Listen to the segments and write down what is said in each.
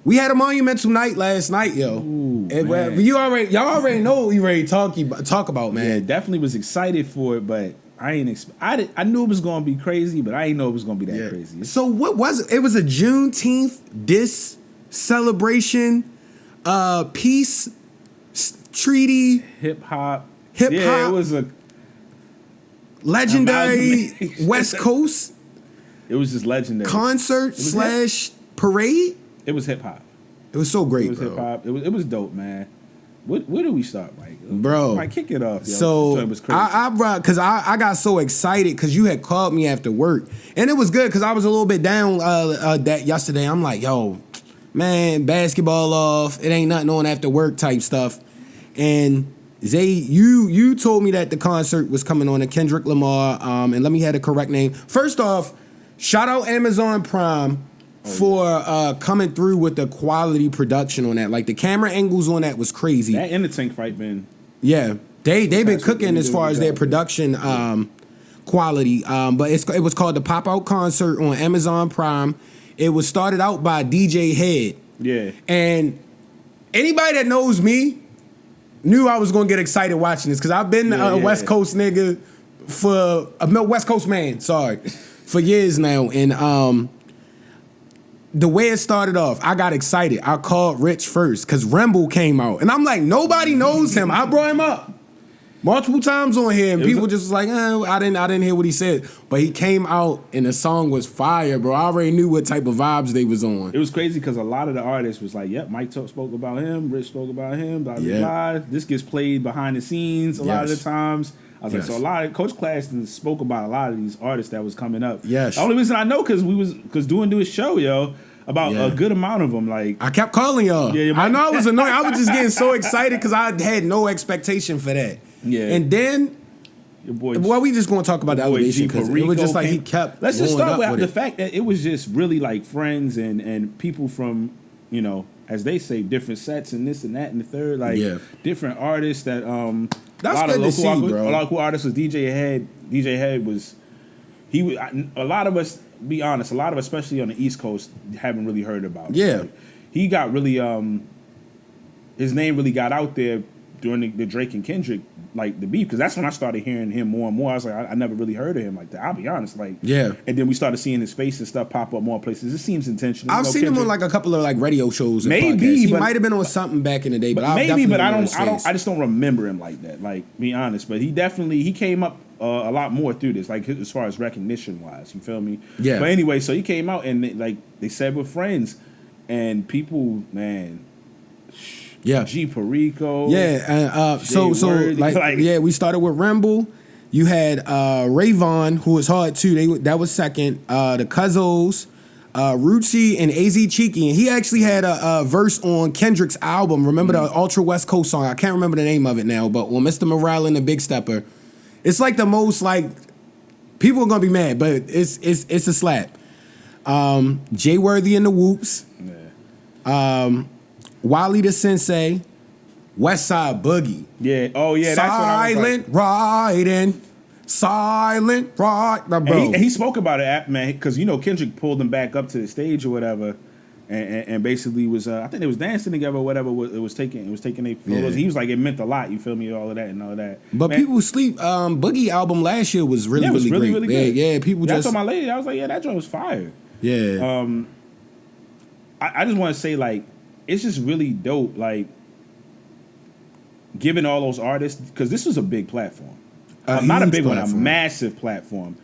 We had a monumental night last night, yo. Ooh, y'all already know what we ready to talk about, man. Yeah, definitely was excited for it, but I knew it was gonna be crazy, but I didn't know it was gonna be that crazy. So what was it? It was a Juneteenth diss celebration, peace treaty, hip hop. Yeah, it was a legendary West Coast. It was just legendary concert / parade. It was hip hop. It was so great. It was hip hop. It was dope, man. Where do we start, Mike? Bro, Mike, kick it off. Yo. So it was crazy. I got so excited because you had called me after work, and it was good because I was a little bit down that yesterday. I'm like, yo, man, basketball off. It ain't nothing on after work type stuff. And Zay, you told me that the concert was coming on, a Kendrick Lamar. And let me have the correct name. First off, shout out Amazon Prime for coming through with the quality production on that. Like the camera angles on that was crazy. That and the tank fight been. Yeah, they've been cooking as far as their production quality. But it was called the Pop Out Concert on Amazon Prime. It was started out by DJ Head. Yeah. And anybody that knows me knew I was gonna get excited watching this because I've been a West Coast nigga for West Coast man. Sorry, for years now, and the way it started off, I got excited. I called Rich first because Remble came out, and I'm like, nobody knows him. I brought him up multiple times on here, and people just was like, I didn't hear what he said, but he came out, and the song was fire, bro. I already knew what type of vibes they was on. It was crazy because a lot of the artists was like, yep, Mike spoke about him, Rich spoke about him, blah, blah, blah. This gets played behind the scenes a lot of the times. I was like, so a lot of Coach Claxton spoke about a lot of these artists that was coming up. Yes. The only reason I know because doing this show, yo, about a good amount of them. Like I kept calling y'all. Yeah, I know I was annoying. I was just getting so excited because I had no expectation for that. Yeah. And then, we just going to talk about the elevation because it was just like he kept. Let's just start with the fact that it was just really like friends and people from, as they say, different sets and this and that and the third, like different artists that that's good to see, bro. A lot of cool artists was DJ Head. DJ Head was a lot of us. Be honest, a lot of us, especially on the East Coast, haven't really heard about him. Yeah, he got really his name really got out there during the Drake and Kendrick like the beef because that's when I started hearing him more and more. I was like, I never really heard of him like that. I'll be honest, like and then we started seeing his face and stuff pop up more places. It seems intentional. I've seen him on like a couple of like radio shows. And maybe podcasts. He might have been on something back in the day, but I just don't remember him like that. Like be honest, but he came up a lot more through this, like as far as recognition wise. You feel me? Yeah. But anyway, so he came out and they said we're friends, and people, man. Yeah, G Perico. Yeah, so we started with Remble. You had Rayvon, who was hard too. That was second. The Cuzzos, Rucci, and AZ Cheeky, and he actually had a verse on Kendrick's album. Remember the Ultra West Coast song? I can't remember the name of it now, but on Mr. Morale and the Big Stepper, it's like the most like people are gonna be mad, but it's a slap. Jay Worthy and the Whoops. Yeah. Wally the Sensei, West Side Boogie. Yeah. Oh yeah. That's Silent Riding. Silent Ride. Bro. And he spoke about it, man, because Kendrick pulled him back up to the stage or whatever, and basically was I think they was dancing together or whatever. It was taking their photos. Yeah. He was like, it meant a lot. You feel me? All of that and all of that. But man, people sleep. Boogie album last year was really great. Really good. Yeah. People just. I told my lady, I was like, yeah, that joint was fire. Yeah. I just want to say like. It's just really dope, like, giving all those artists, because this was a big platform. Not a big one, a massive platform.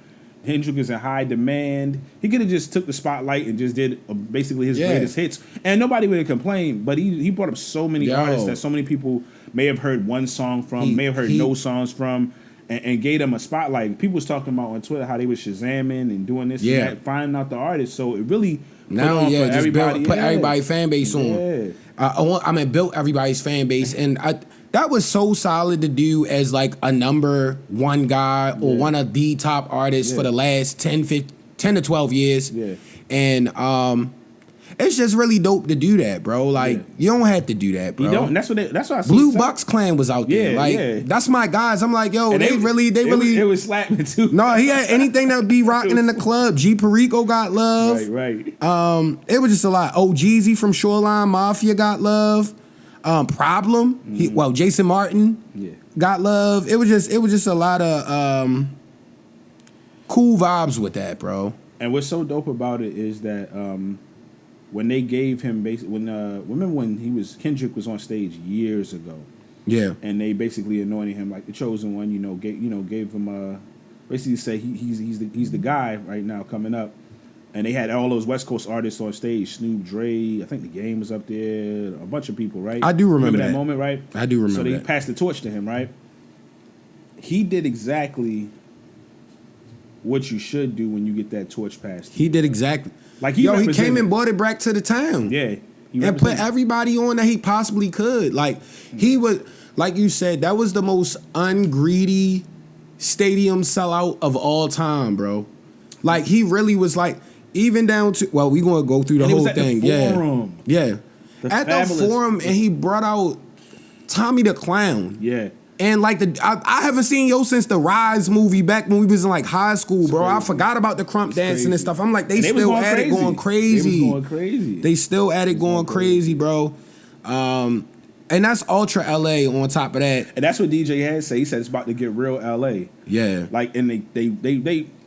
Kendrick is in high demand. He could have just took the spotlight and just did basically his greatest hits, and nobody would have complained. But he brought up so many artists that so many people may have heard one song from, may have heard no songs from, and gave them a spotlight. People was talking about on Twitter how they was Shazamming and doing this and that, finding out the artists. So it really... Now, just put everybody's fan base on. Built everybody's fan base, and that was so solid to do as like a number one guy or one of the top artists for the last 10 to 12 years. Yeah. And it's just really dope to do that, bro. Like you don't have to do that, bro. You don't. That's what I see. Blue Bucks Clan was out there. Like that's my guys. I'm like, yo, they really it was slapping too. No, he had anything that would be rocking in the club. G Perico got love. Right. It was just a lot. Oh, Jeezy from Shoreline Mafia got love. Problem. Jason Martin got love. It was just a lot of cool vibes with that, bro. And what's so dope about it is that when they gave him remember when Kendrick was on stage years ago. Yeah. And they basically anointed him like the chosen one, gave him basically say he's the guy right now coming up. And they had all those West Coast artists on stage, Snoop, Dre, I think The Game was up there, a bunch of people, right? I do remember that moment, right? I do remember So they that. passed the torch to him, right? He did exactly what you should do when you get that torch passed. He did exactly. Like he came and brought it back to the town. Yeah. And put everybody on that he possibly could. Like he was, like you said, that was the most ungreedy stadium sellout of all time, bro. Like he really was like, even down to, well, we gonna go through the whole thing. The Forum. Yeah. At the Forum, and he brought out Tommy the Clown. Yeah. And like I haven't seen Yo since the Rise movie back when we was in like high school, bro. I forgot about the crump dancing and stuff. I'm like, they still at it going crazy. They was going crazy. They still at it going crazy, bro. And that's Ultra LA on top of that. And that's what DJ had said. He said it's about to get real LA. Yeah. Like, and they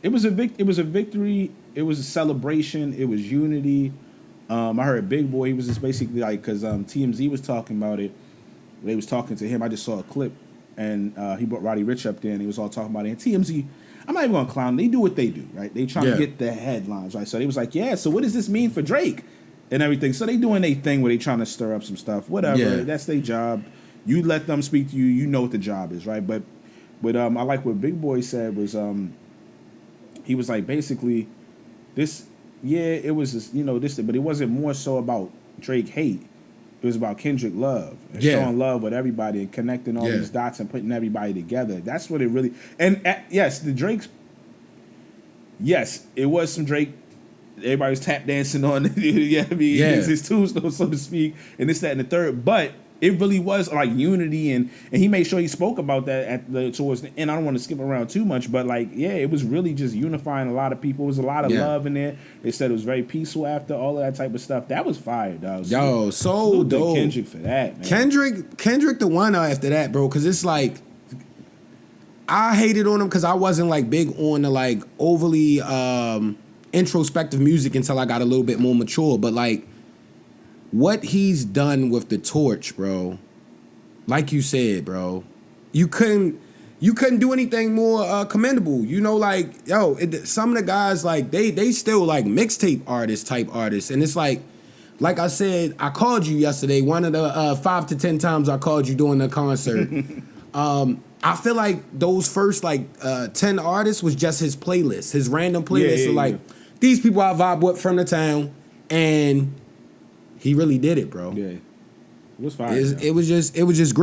it was a victory. It was a celebration. It was unity. I heard Big Boy. He was just basically like, because TMZ was talking about it. They was talking to him. I just saw a clip. And he brought Roddy Ricch up there, and he was all talking about it. And TMZ, I'm not even going to clown. They do what they do, right? They trying to get the headlines, right? So they was like, yeah, so what does this mean for Drake and everything? So they doing their thing where they trying to stir up some stuff. Whatever. Yeah. That's their job. You let them speak to you. You know what the job is, right? But I like what Big Boy said was he was like, basically, this, it was this, this, but it wasn't more so about Drake hate. It was about Kendrick love and showing love with everybody and connecting all these dots and putting everybody together. That's what it really. And yes, the Drake's. Yes, it was some Drake. Everybody was tap dancing on. His tombstone, so to speak, and this, that, and the third. But it really was like unity, and he made sure he spoke about that towards the end. I don't want to skip around too much, but it was really just unifying a lot of people. There was a lot of love in there. They said it was very peaceful after all of that type of stuff. That was fire, dog. Yo, so dope. Kendrick for that, man. Kendrick the one after that, bro, because it's like I hated on him because I wasn't like big on the like overly introspective music until I got a little bit more mature, but like. What he's done with the torch, bro, like you said, bro, you couldn't do anything more commendable. Some of the guys, like, they still, like, mixtape type artists. And it's like I said, I called you yesterday, one of the 5 to 10 times I called you during the concert. I feel like those first, 10 artists was just his playlist, his random playlist. These people I vibe with from the town, and... he really did it, bro. Yeah. It was fire. It was just great.